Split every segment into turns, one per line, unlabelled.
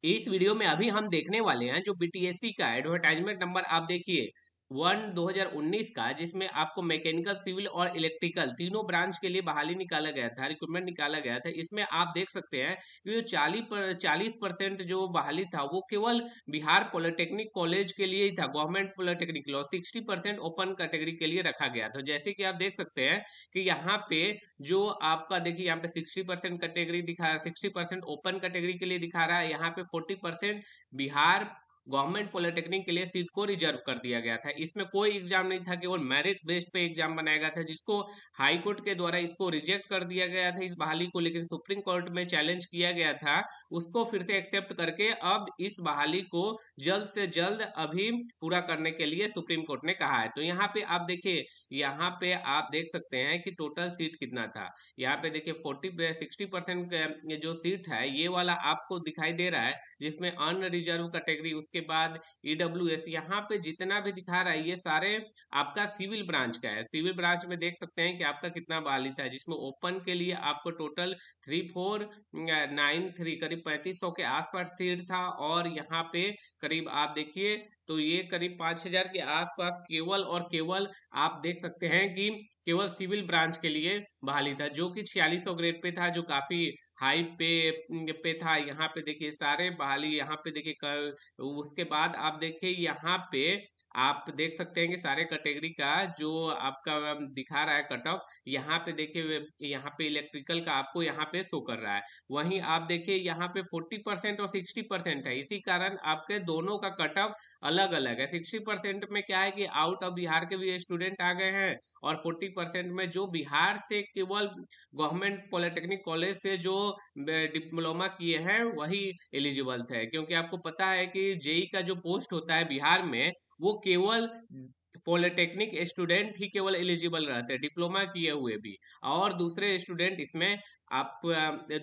इस वीडियो में अभी हम देखने वाले हैं जो बीटीएससी का एडवर्टाइजमेंट नंबर आप देखिए 1/2019 का, जिसमें आपको मैकेनिकल, सिविल और इलेक्ट्रिकल तीनों ब्रांच के लिए बहाली निकाला गया था, रिक्रूटमेंट निकाला गया था। इसमें आप देख सकते हैं कि जो 40% जो बहाली था वो केवल बिहार पॉलिटेक्निक कॉलेज के लिए ही था, गवर्नमेंट पॉलिटेक्निक, और 60% ओपन कैटेगरी के लिए रखा गया था। जैसे कि आप देख सकते हैं कि यहाँ पे जो आपका देखिए यहाँ पे 60% कैटेगरी दिखा रहा है, 60% ओपन कैटेगरी के लिए दिखा रहा है, यहाँ पे 40% बिहार गवर्नमेंट पॉलिटेक्निक के लिए सीट को रिजर्व कर दिया गया था। इसमें कोई एग्जाम नहीं था, केवल मेरिट बेस्ड पे एग्जाम बनाया गया था, जिसको हाई कोर्ट के द्वारा इसको रिजेक्ट कर दिया गया था इस बहाली को, लेकिन सुप्रीम कोर्ट में चैलेंज किया गया था, उसको फिर से एक्सेप्ट करके अब इस बहाली को जल्द से जल्द अभी पूरा करने के लिए सुप्रीम कोर्ट ने कहा है। तो यहाँ पे आप देखिए, यहाँ पे आप देख सकते हैं कि टोटल सीट कितना था। यहाँ पे देखिए 60% जो सीट है ये वाला आपको दिखाई दे रहा है, जिसमें अनरिजर्व कैटेगरी, उसके बाद ईडब्ल्यूएस, यहाँ पे जितना भी दिखा रहा है ये सारे आपका सिविल ब्रांच का है। सिविल ब्रांच में देख सकते हैं कि आपका कितना बहाली था, जिसमें ओपन के लिए आपको टोटल 3493 करीब 3500 के आसपास सीट था, और यहाँ पे करीब आप देखिए तो ये करीब 5000 के आसपास केवल और केवल आप देख सकते हैं कि केवल सिविल ब्रांच के लिए बहाली था, जो कि 4600 ग्रेड पे था, जो काफी हाई पे था। यहाँ पे देखिए सारे बहाली, यहाँ पे देखिए कल, उसके बाद आप देखिए यहाँ पे आप देख सकते हैं कि सारे कैटेगरी का जो आपका दिखा रहा है कट ऑफ, यहाँ पे देखिए यहाँ पे इलेक्ट्रिकल का आपको यहाँ पे शो कर रहा है। वहीं आप देखिए यहाँ पे 40% और 60% है, इसी कारण आपके दोनों का कट ऑफ अलग अलग है। 60% में क्या है कि आउट ऑफ बिहार के भी स्टूडेंट आ गए हैं, और 40% में जो बिहार से केवल गवर्नमेंट पॉलिटेक्निक कॉलेज से जो डिप्लोमा किए हैं वही एलिजिबल थे, क्योंकि आपको पता है कि जेई का जो पोस्ट होता है बिहार में वो केवल पॉलिटेक्निक स्टूडेंट ही केवल एलिजिबल रहते हैं, डिप्लोमा किए हुए भी। और दूसरे स्टूडेंट इसमें आप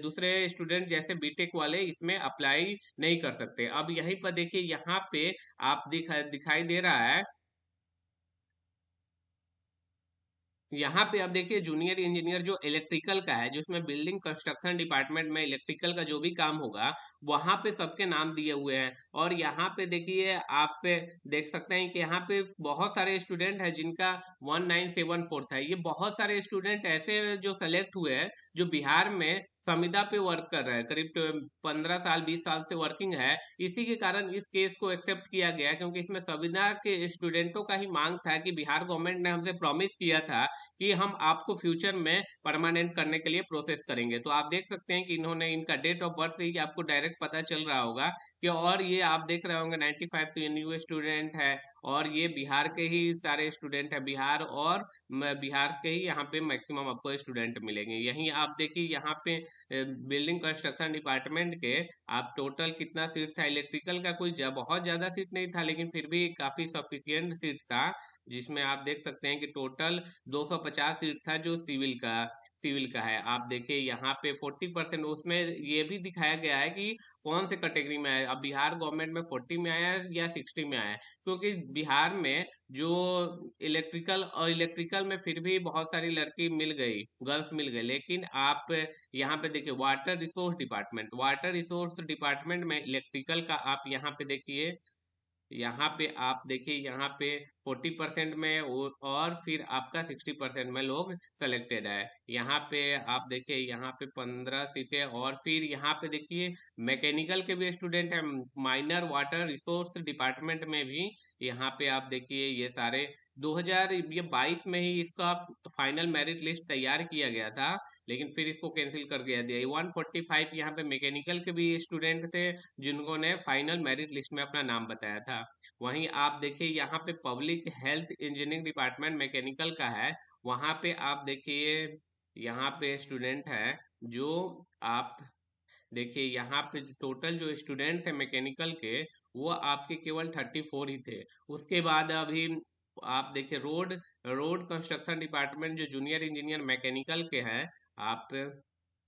दूसरे स्टूडेंट जैसे बीटेक वाले इसमें अप्लाई नहीं कर सकते। अब यहीं पर देखिए यहाँ पे आप दिखाई दे रहा है, यहाँ पे अब देखिए जूनियर इंजीनियर जो इलेक्ट्रिकल का है, जो इसमें बिल्डिंग कंस्ट्रक्शन डिपार्टमेंट में इलेक्ट्रिकल का जो भी काम होगा वहां पे सबके नाम दिए हुए हैं। और यहाँ पे देखिए आप पे देख सकते हैं कि यहाँ पे बहुत सारे स्टूडेंट हैं जिनका 1974 था। ये बहुत सारे स्टूडेंट ऐसे जो सेलेक्ट हुए हैं जो बिहार में संविदा पे वर्क कर रहे हैं, करीब 15 साल 20 साल से वर्किंग है। इसी के कारण इस केस को एक्सेप्ट किया गया, क्योंकि इसमें संविदा के स्टूडेंटों का ही मांग था कि बिहार गवर्नमेंट ने हमसे प्रॉमिस किया था कि हम आपको फ्यूचर में परमानेंट करने के लिए प्रोसेस करेंगे। तो आप देख सकते हैं कि इन्होंने, इनका डेट ऑफ बर्थ से ही आपको डायरेक्ट पता चल रहा होगा कि, और ये आप देख रहे होंगे 95 तो ये न्यू स्टूडेंट है, और ये बिहार के ही सारे स्टूडेंट है, बिहार और बिहार के ही यहाँ पे मैक्सिमम आपको स्टूडेंट मिलेंगे। यहीं आप देखिए यहाँ पे बिल्डिंग कंस्ट्रक्शन डिपार्टमेंट के आप टोटल कितना सीट था, इलेक्ट्रिकल का कोई बहुत ज्यादा सीट नहीं था, लेकिन फिर भी काफी सफिशियंट सीट था, जिसमें आप देख सकते हैं कि टोटल 250 सीट था जो सिविल का है। आप देखिए यहाँ पे 40%, उसमें ये भी दिखाया गया है कि कौन से कैटेगरी में आया। अब बिहार गवर्नमेंट में 40 में आया है या 60 में आया है, क्योंकि बिहार में जो इलेक्ट्रिकल में फिर भी बहुत सारी लड़की मिल गई, गर्ल्स मिल गई। लेकिन आप यहाँ पे देखिए वाटर रिसोर्स डिपार्टमेंट में इलेक्ट्रिकल का आप यहाँ पे देखिए, यहाँ पे आप देखिए यहाँ पे 40% में और फिर आपका 60% में लोग सेलेक्टेड है। यहाँ पे आप देखिए यहाँ पे 15 सीटें, और फिर यहाँ पे देखिए मैकेनिकल के भी स्टूडेंट हैं, माइनर वाटर रिसोर्स डिपार्टमेंट में भी। यहाँ पे आप देखिए ये सारे 2022 में ही इसका फाइनल मेरिट लिस्ट तैयार किया गया था, लेकिन फिर इसको कैंसिल कर दिया 145 यहाँ पे मैकेनिकल के भी स्टूडेंट थे जिनको ने फाइनल मेरिट लिस्ट में अपना नाम बताया था। वहीं आप देखिए यहाँ पे public health engineering department mechanical का है, वहां पे आप देखिए यहाँ पे स्टूडेंट है जो आप देखिए यहाँ पे टोटल जो स्टूडेंट थे मैकेनिकल के वो आपके केवल 34 ही थे। उसके बाद अभी आप देखिए रोड रोड कंस्ट्रक्शन डिपार्टमेंट जो जूनियर इंजीनियर मैकेनिकल के हैं, आप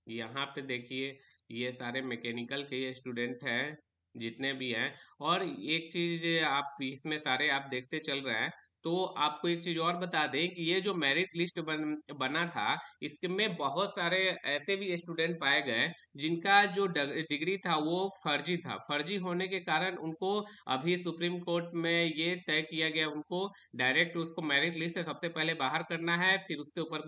यहाँ पे देखिए ये सारे मैकेनिकल के ये स्टूडेंट हैं जितने भी हैं। और एक चीज आप इसमें सारे आप देखते चल रहे हैं तो आपको एक चीज और बता दें कि ये जो मेरिट लिस्ट बना था, इसमें बहुत सारे ऐसे भी स्टूडेंट पाए गए जिनका जो डिग्री था वो फर्जी था। फर्जी होने के कारण उनको अभी सुप्रीम कोर्ट में ये तय किया गया, उनको डायरेक्ट उसको मेरिट लिस्ट से सबसे पहले बाहर करना है, फिर उसके ऊपर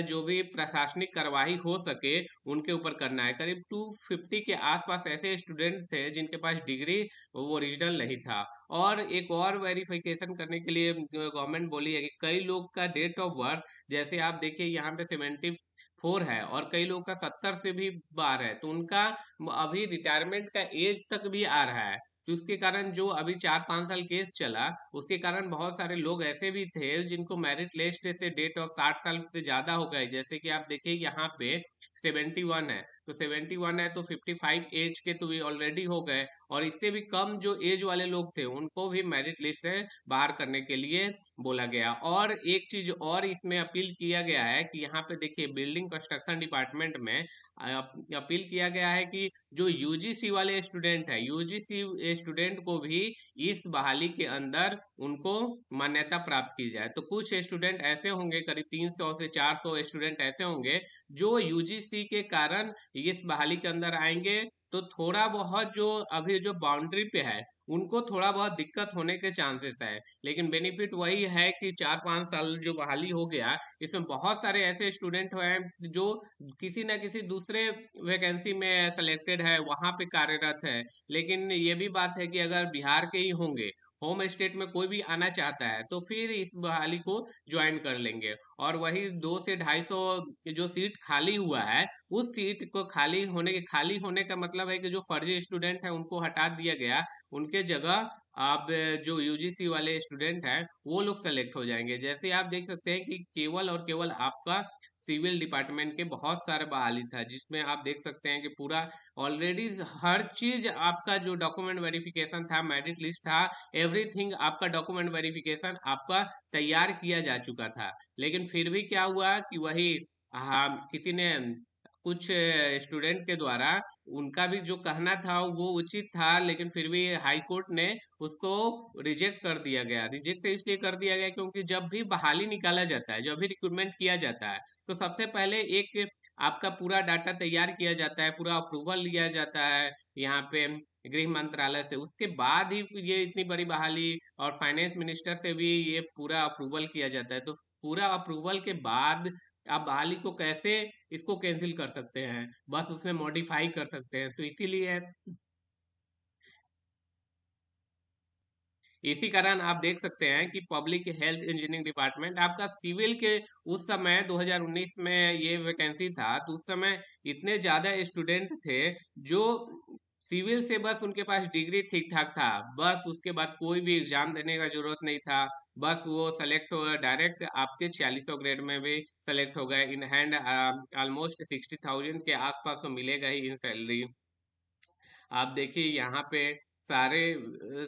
जो भी प्रशासनिक कार्रवाई हो सके उनके ऊपर करना है। करीब 250 के आसपास ऐसे स्टूडेंट थे जिनके पास डिग्री वो ओरिजिनल नहीं था। और एक और वेरिफिकेशन करने के लिए गवर्नमेंट बोली है कि कई लोग का डेट ऑफ बर्थ, जैसे आप देखिए यहाँ पे 74 है और कई लोग का 70 से भी बाहर है, तो उनका अभी रिटायरमेंट का एज तक भी आ रहा है। तो उसके कारण जो अभी 4-5 साल केस चला, उसके कारण बहुत सारे लोग ऐसे भी थे जिनको मेरिट लिस्ट से डेट ऑफ 60 साल से ज्यादा हो गए। जैसे कि आप देखिए यहाँ पे 71 है, तो 71 है तो 55 एज के तो भी ऑलरेडी हो गए, और इससे भी कम जो एज वाले लोग थे उनको भी मेरिट लिस्ट से बाहर करने के लिए बोला गया। और एक चीज और इसमें अपील किया गया है कि यहाँ पे देखिए बिल्डिंग कंस्ट्रक्शन डिपार्टमेंट में अपील किया गया है कि जो यूजीसी वाले स्टूडेंट है, यूजीसी स्टूडेंट को भी इस बहाली के अंदर उनको मान्यता प्राप्त की जाए। तो कुछ स्टूडेंट ऐसे होंगे, करीब 300 से 400 स्टूडेंट ऐसे होंगे जो यूजीसी के कारण इस बहाली के अंदर आएंगे। तो थोड़ा बहुत जो अभी जो बाउंड्री पे है उनको थोड़ा बहुत दिक्कत होने के चांसेस है, लेकिन बेनिफिट वही है कि 4-5 साल जो बहाली हो गया, इसमें बहुत सारे ऐसे स्टूडेंट हैं जो किसी न किसी दूसरे वैकेंसी में सिलेक्टेड है, वहां पे कार्यरत है। लेकिन ये भी बात है कि अगर बिहार के ही होंगे, होम स्टेट में कोई भी आना चाहता है तो फिर इस बहाली को ज्वाइन कर लेंगे। और वही 200 से 250 जो सीट खाली हुआ है, उस सीट को खाली होने का मतलब है कि जो फर्जी स्टूडेंट है उनको हटा दिया गया, उनके जगह अब जो यूजीसी वाले स्टूडेंट हैं वो लोग सेलेक्ट हो जाएंगे। जैसे आप देख सकते हैं कि केवल और केवल आपका सिविल डिपार्टमेंट के बहुत सारे बहाली था, जिसमें आप देख सकते हैं कि पूरा ऑलरेडी हर चीज आपका जो डॉक्यूमेंट वेरिफिकेशन था, मेरिट लिस्ट था, एवरीथिंग आपका डॉक्यूमेंट वेरिफिकेशन आपका तैयार किया जा चुका था। लेकिन फिर भी क्या हुआ कि वही हाँ, किसी ने कुछ स्टूडेंट के द्वारा, उनका भी जो कहना था वो उचित था, लेकिन फिर भी हाई कोर्ट ने उसको रिजेक्ट कर दिया गया। रिजेक्ट इसलिए कर दिया गया क्योंकि जब भी बहाली निकाला जाता है, जब भी रिक्रूटमेंट किया जाता है, तो सबसे पहले एक आपका पूरा डाटा तैयार किया जाता है, पूरा अप्रूवल लिया जाता है यहाँ पे गृह मंत्रालय से। उसके बाद ही ये इतनी बड़ी बहाली, और फाइनेंस मिनिस्टर से भी ये पूरा अप्रूवल किया जाता है। तो पूरा अप्रूवल के बाद आप बहाली को कैसे इसको कैंसिल कर सकते हैं, बस उसमें मॉडिफाई कर सकते हैं। तो इसी कारण आप देख सकते हैं कि पब्लिक हेल्थ इंजीनियरिंग डिपार्टमेंट आपका सिविल के उस समय 2019 में ये वैकेंसी था, तो उस समय इतने ज्यादा स्टूडेंट थे जो सिविल से बस उनके पास डिग्री ठीक ठाक था, बस उसके बाद कोई भी एग्जाम देने का जरूरत नहीं था, बस वो सेलेक्ट हो डायरेक्ट आपके 4600 ग्रेड में भी सेलेक्ट हो गए। इन हैंड ऑलमोस्ट 60,000 के आसपास तो मिलेगा ही इन सैलरी। आप देखिए यहाँ पे सारे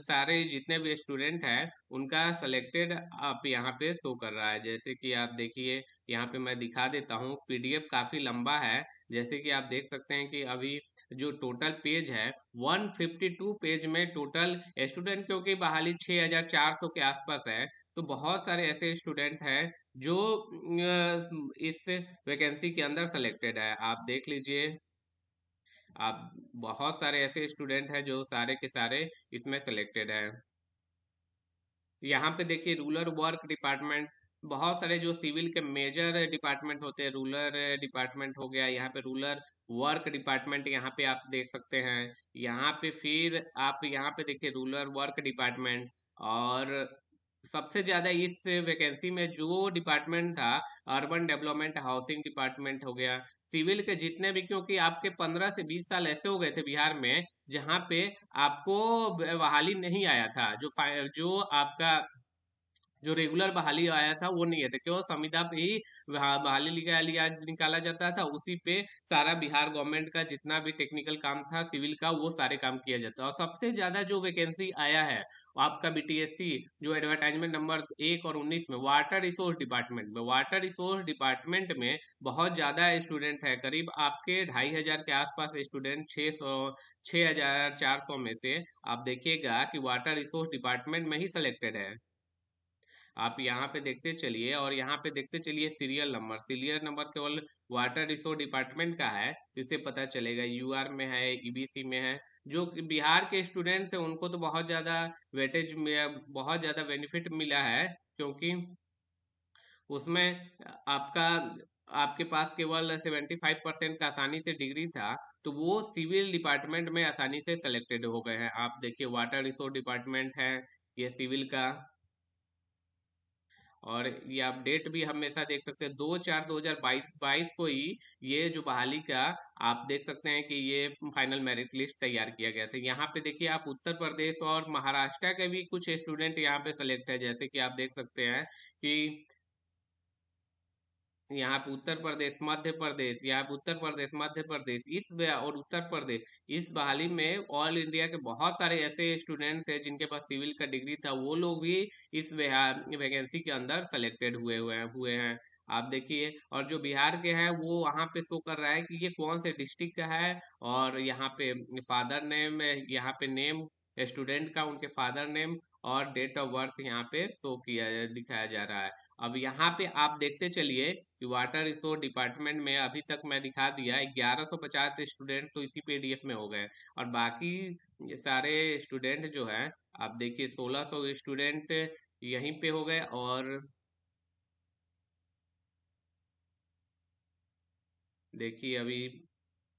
सारे जितने भी स्टूडेंट हैं उनका सिलेक्टेड आप यहाँ पे शो कर रहा है। जैसे कि आप देखिए यहाँ पे मैं दिखा देता हूँ, पीडीएफ काफी लंबा है। जैसे कि आप देख सकते हैं कि अभी जो टोटल पेज है 152 पेज में टोटल स्टूडेंट, क्योंकि बहाली 6400 के आसपास है, तो बहुत सारे ऐसे स्टूडेंट हैं जो इस वैकेंसी के अंदर सेलेक्टेड है। आप देख लीजिए, आप बहुत सारे ऐसे स्टूडेंट हैं जो सारे के सारे इसमें सिलेक्टेड हैं। यहाँ पे देखिए रूरल वर्क डिपार्टमेंट, बहुत सारे जो सिविल के मेजर डिपार्टमेंट होते हैं, रूरल डिपार्टमेंट हो गया, यहाँ पे रूरल वर्क डिपार्टमेंट यहाँ पे आप देख सकते हैं। यहाँ पे फिर आप यहाँ पे देखिए रूरल वर्क डिपार्टमेंट, और सबसे ज्यादा इस वैकेंसी में जो डिपार्टमेंट था अर्बन डेवलपमेंट हाउसिंग डिपार्टमेंट हो गया। सिविल के जितने भी, क्योंकि आपके 15 से 20 साल ऐसे हो गए थे बिहार में जहाँ पे आपको बहाली नहीं आया था, जो आपका जो रेगुलर बहाली आया था वो नहीं है था, केवल संविदा पे ही बहाली निकाला जाता था, उसी पे सारा बिहार गवर्नमेंट का जितना भी टेक्निकल काम था सिविल का वो सारे काम किया जाता। और सबसे ज्यादा जो वैकेंसी आया है वो आपका बीटीएससी जो एडवर्टाइजमेंट नंबर 1 और 19 में वाटर रिसोर्स डिपार्टमेंट में बहुत ज्यादा स्टूडेंट है, करीब आपके 2500 के आसपास स्टूडेंट, 6400 में से आप देखिएगा कि वाटर रिसोर्स डिपार्टमेंट में ही सिलेक्टेड है। आप यहाँ पे देखते चलिए, और यहाँ पे देखते चलिए सीरियल नंबर केवल वाटर रिसोर्स डिपार्टमेंट का है, इसे पता चलेगा यूआर में है, ईबीसी में है। जो कि बिहार के स्टूडेंट थे उनको तो बहुत ज़्यादा वेटेज में, बहुत ज़्यादा बेनिफिट मिला है, क्योंकि उसमें आपका आपके पास केवल 75% का आसानी से डिग्री था, तो वो सिविल डिपार्टमेंट में आसानी से सेलेक्टेड हो गए हैं। आप देखिए वाटर रिसोर्स डिपार्टमेंट है ये सिविल का। और ये आप डेट भी हमेशा देख सकते हैं, 2/4/2022 को ही ये जो बहाली का आप देख सकते हैं कि ये फाइनल मेरिट लिस्ट तैयार किया गया था। यहाँ पे देखिए आप उत्तर प्रदेश और महाराष्ट्र के भी कुछ स्टूडेंट यहाँ पे सेलेक्ट है, जैसे कि आप देख सकते हैं कि यहाँ पे उत्तर प्रदेश, मध्य प्रदेश, यहाँ पे उत्तर प्रदेश, मध्य प्रदेश और उत्तर प्रदेश, इस बहाली में ऑल इंडिया के बहुत सारे ऐसे स्टूडेंट थे जिनके पास सिविल का डिग्री था, वो लोग भी इस वैकेंसी के अंदर सेलेक्टेड हुए हैं। आप देखिए, और जो बिहार के हैं वो वहाँ पे शो कर रहा है कि ये कौन से डिस्ट्रिक्ट का है, और यहाँ पे फादर नेम, यहाँ पे नेम स्टूडेंट का, उनके फादर नेम और डेट ऑफ बर्थ यहाँ पे शो किया दिखाया जा रहा है। अब यहाँ पे आप देखते चलिए कि वाटर रिसोर्स डिपार्टमेंट में अभी तक मैं दिखा दिया 1150 स्टूडेंट तो इसी पीडीएफ में हो गए, और बाकी ये सारे स्टूडेंट जो हैं आप देखिए 1600 स्टूडेंट यहीं पे हो गए। और देखिए अभी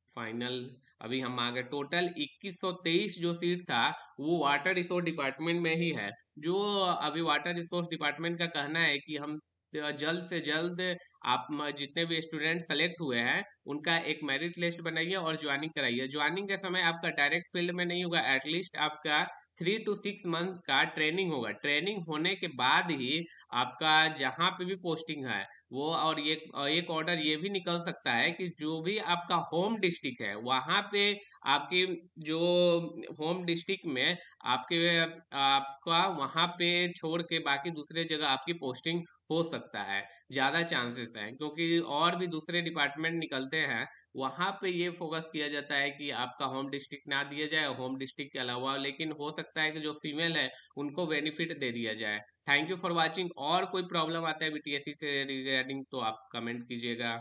फाइनल, अभी हम आ गए, टोटल 2123 जो सीट था वो वाटर रिसोर्स डिपार्टमेंट में ही है। जो अभी वाटर रिसोर्स डिपार्टमेंट का कहना है कि हम जल्द से जल्द आप जितने भी स्टूडेंट सेलेक्ट हुए हैं उनका एक मेरिट लिस्ट बनाइए और ज्वाइनिंग कराइए। ज्वाइनिंग के समय आपका डायरेक्ट फील्ड में नहीं होगा, एटलीस्ट आपका 3 to 6 मंथ का ट्रेनिंग होगा। ट्रेनिंग होने के बाद ही आपका जहाँ पे भी पोस्टिंग है वो, और एक ऑर्डर ये भी निकल सकता है कि जो भी आपका होम डिस्ट्रिक्ट है वहां पे आपकी जो होम डिस्ट्रिक्ट में आपके आपका वहां पे छोड़ के बाकी दूसरे जगह आपकी पोस्टिंग हो सकता है, ज्यादा चांसेस हैं, क्योंकि और भी दूसरे डिपार्टमेंट निकलते हैं वहां पे ये फोकस किया जाता है कि आपका होम डिस्ट्रिक्ट ना दिया जाए, होम डिस्ट्रिक्ट के अलावा लेकिन हो सकता है कि जो फीमेल है उनको बेनिफिट दे दिया जाए। Thank you for watching. और कोई प्रॉब्लम आता है बीटीएससी से रिगार्डिंग तो आप कमेंट कीजिएगा।